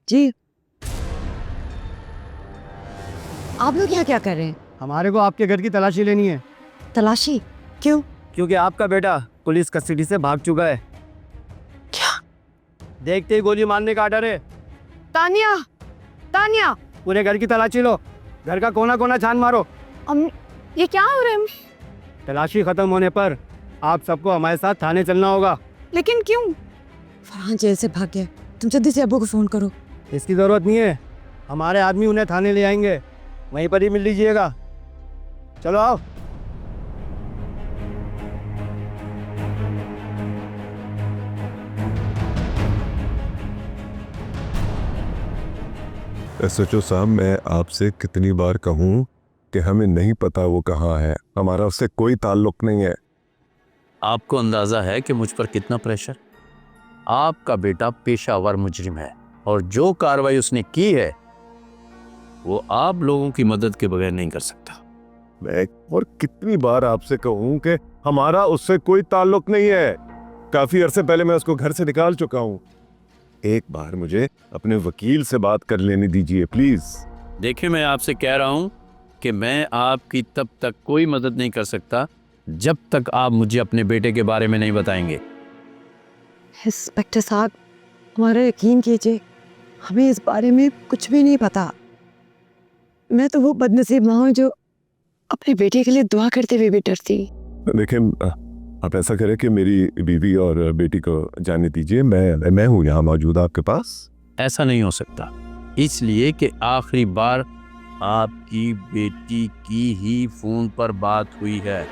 जी, आप लोग यहाँ क्या कर रहे हैं? हमारे को आपके घर की तलाशी लेनी है, तलाशी? क्यों? क्योंकि आपका बेटा पुलिस कस्टडी से भाग चुका है। क्या? देखते ही गोली मारने का आर्डर है। तानिया, तानिया, पूरे घर की तलाशी लो, घर का कोना कोना छान मारो। अम्मी, ये क्या हो रहा है? तलाशी खत्म होने पर आप सबको हमारे साथ थाने चलना होगा। लेकिन क्यों? फरहान जेल से भाग गया। तुम जल्दी से अब्बू को फोन करो। इसकी जरूरत नहीं है, हमारे आदमी उन्हें थाने ले आएंगे, वहीं पर ही मिल लीजिएगा। चलो आओ। एसएचओ साहब, मैं आपसे कितनी बार कहूं कि हमें नहीं पता वो कहाँ है, हमारा उससे कोई ताल्लुक नहीं है। आपको अंदाजा है कि मुझ पर कितना प्रेशर? आपका बेटा पेशावर मुजरिम है और जो कार्रवाई उसने की है वो आप लोगों की मदद के बगैर नहीं कर सकता। मैं और कितनी बार आपसे कहूं कि हमारा उससे कोई ताल्लुक नहीं है। काफी अरसे पहले मैं उसको घर से निकाल चुका हूं। एक बार मुझे अपने वकील से बात कर लेने दीजिए प्लीज। देखिए, मैं आपसे कह रहा हूं कि मैं आपकी तब तक कोई मदद नहीं कर सकता जब तक आप मुझे अपने बेटे के बारे में नहीं बताएंगे। इंस्पेक्टर साहब, हमारा यकीन कीजिए, हमें इस बारे में कुछ भी नहीं पता। मैं तो वो बदनसीब माँ हूँ जो अपने बेटे के लिए दुआ करते हुए भी डरती। देखिए, आप ऐसा करें कि मेरी बीवी और बेटी को जाने दीजिए। मैं हूँ यहाँ मौजूद आपके पास। ऐसा नहीं हो सकता, इसलिए कि आखिरी बार आपकी बेटी की ही फोन पर बात हुई है।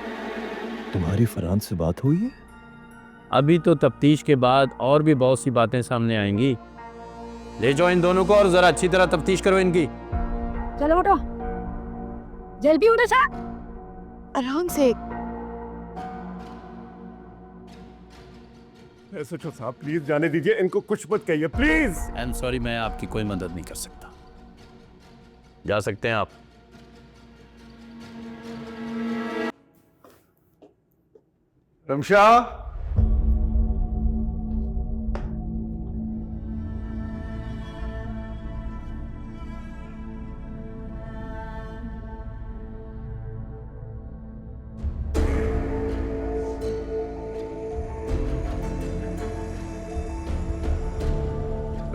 तुम्हारी फरहान से बात हुई है? अभी तो तफ्तीश के बाद और भी बहुत सी बातें सामने आएंगी। ले जाओ इन दोनों को और जरा अच्छी तरह तफ्तीश करो इनकी। चलो उठो, जल्दी उठो साहब, आराम से। एसएचओ साहब, प्लीज जाने दीजिए, इनको कुछ मत कहिए प्लीज। आई एम सॉरी, मैं आपकी कोई मदद नहीं कर सकता। जा सकते हैं आप। रमशा,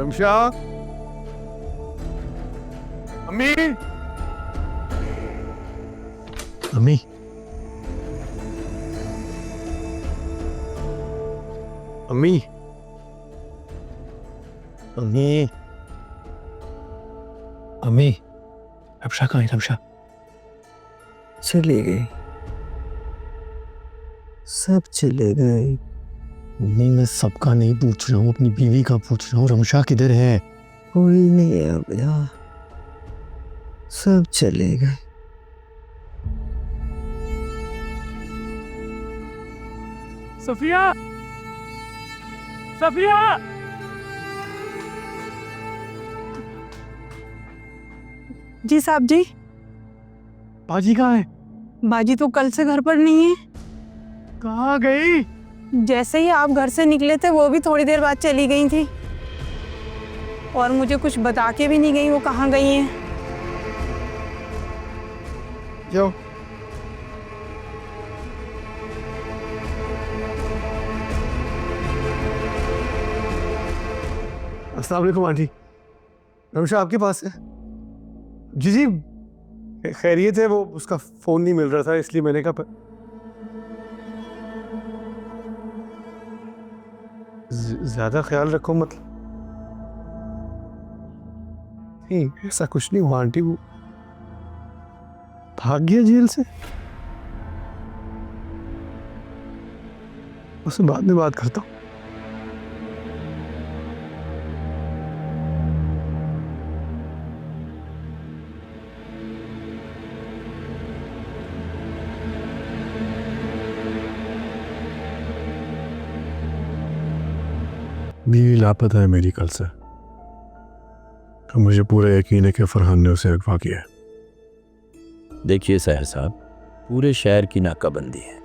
रमशा, अम्मी, अम्मी, अम्मी, अम्मी, अम्मी, रमशा कहाँ है? रमशा चली गई, सब चले गए। मम्मी, मैं सबका नहीं पूछ रहा हूँ, अपनी बीवी का पूछ रहा हूँ। रमशा किधर है? कोई नहीं है भैया, सब चले गए। सफिया, सफिया, जी साहब जी। बाजी कहाँ है? बाजी तो कल से घर पर नहीं है। कहाँ गई? जैसे ही आप घर से निकले थे वो भी थोड़ी देर बाद चली गई थी और मुझे कुछ बता के भी नहीं गई वो कहाँ गई हैं। जाओ। अस्सलाम वालेकुम आंटी, रमशा आपके पास है? जी जी, खैरियत है। वो उसका फोन नहीं मिल रहा था इसलिए मैंने कहा ज्यादा ख्याल रखो, मतलब नहीं ऐसा कुछ नहीं हुआ आंटी, वो भाग गया जेल से। उससे बाद में बात करता हूँ। बीवी लापता है मेरी कल से, तो मुझे पूरा यकीन है कि फरहान ने उसे अगवा किया है। देखिए सहर साहब, पूरे शहर की नाकाबंदी है।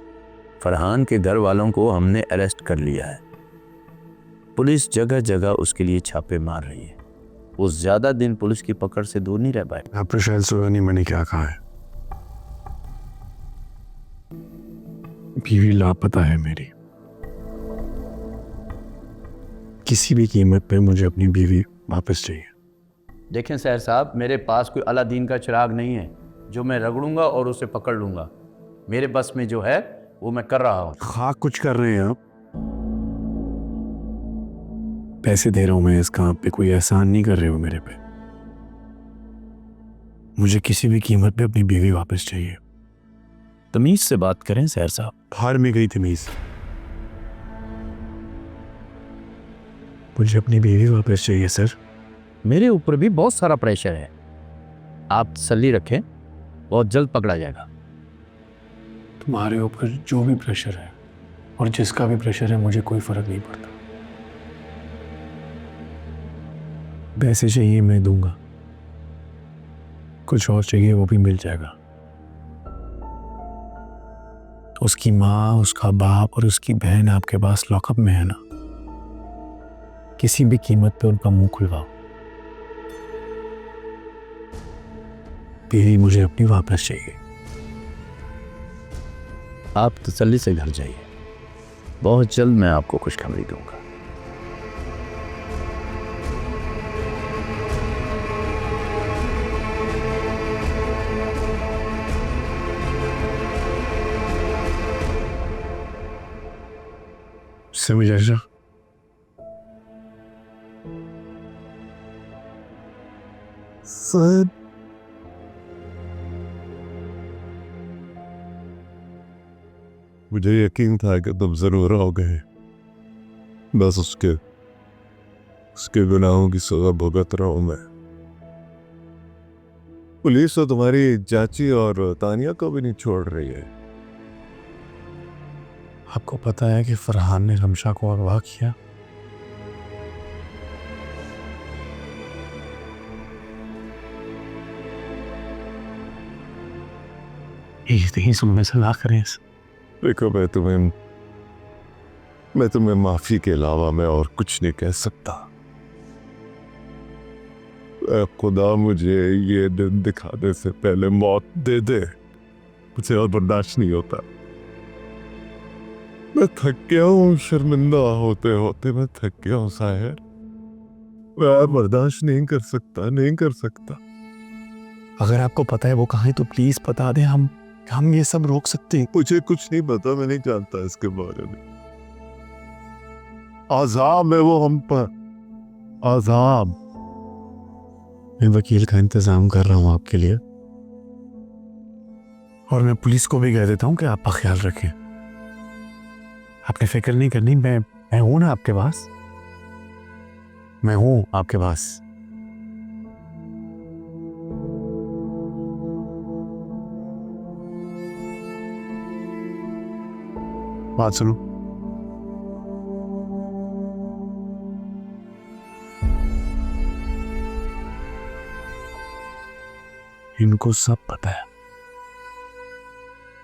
फरहान के घर वालों को हमने अरेस्ट कर लिया है। पुलिस जगह जगह उसके लिए छापे मार रही है। वो ज्यादा दिन पुलिस की पकड़ से दूर नहीं रह पाए। आपने शायद सुना नहीं मैंने क्या कहा है। बीवी लापता है मेरी। किसी भी कीमत पे मुझे अपनी बीवी वापस चाहिए। देखें सैर साहब, मेरे पास कोई अलादीन का चिराग नहीं है जो मैं रगड़ूंगा और उसे पकड़ लूंगा। मेरे बस में जो है वो मैं कर रहा हूं। खाक कुछ कर रहे हैं आप। पैसे दे रहा हूं मैं इस काम पे, कोई एहसान नहीं कर रहे हो मेरे पे। मुझे किसी भी कीमत पे अपनी बीवी वापस चाहिए। तमीज से बात करें सैर साहब। हार में गई तमीज। मुझे अपनी बीवी वापस चाहिए सर। मेरे ऊपर भी बहुत सारा प्रेशर है, आप तसल्ली रखें, बहुत जल्द पकड़ा जाएगा। तुम्हारे ऊपर जो भी प्रेशर है और जिसका भी प्रेशर है, मुझे कोई फर्क नहीं पड़ता। पैसे चाहिए मैं दूंगा, कुछ और चाहिए वो भी मिल जाएगा। उसकी माँ, उसका बाप और उसकी बहन आपके पास लॉकअप में है ना, किसी भी कीमत पे उनका मुंह खुलवाओ। बीवी मुझे अपनी वापस चाहिए। आप तसल्ली से घर जाइए, बहुत जल्द मैं आपको खुशखबरी दूंगा। समझ आया? सर मुझे यकीन था कि तुम जरूर आओगे। बस उसके गुनाहों की सजा भुगत रहा हूं मैं। पुलिस तो तुम्हारी चाची और तानिया को भी नहीं छोड़ रही है। आपको पता है कि फरहान ने रमशा को अगवा किया? यही सुनने से ना करें। देखो, मैं तुम्हें माफी के अलावा मैं और कुछ नहीं कह सकता। खुदा मुझे ये दिन दिखाने से पहले मौत दे दे, मुझे और बर्दाश्त नहीं होता। मैं थक गया हूँ, शर्मिंदा होते होते मैं थक गया हूँ साहिर। मैं बर्दाश्त नहीं कर सकता। अगर आपको पता है वो कहाँ है तो प्लीज बता दें, हम ये सब रोक सकते हैं। मुझे कुछ नहीं पता, मैं नहीं जानता इसके बारे में। आज़ाब है वो हम पर, आज़ाब। मैं वकील का इंतजाम कर रहा हूँ आपके लिए, और मैं पुलिस को भी कह देता हूँ कि आपका ख्याल रखें। आपने फिक्र नहीं करनी, मैं हूं ना आपके पास, मैं हूं आपके पास। बात सुनो, इनको सब पता है।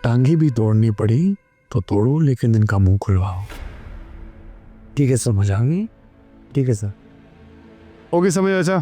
टांगी भी तोड़नी पड़ी तो तोड़ो, लेकिन इनका मुंह खुलवाओ। ठीक है, समझ आ गई। ठीक है सर। ओके, समझ आया।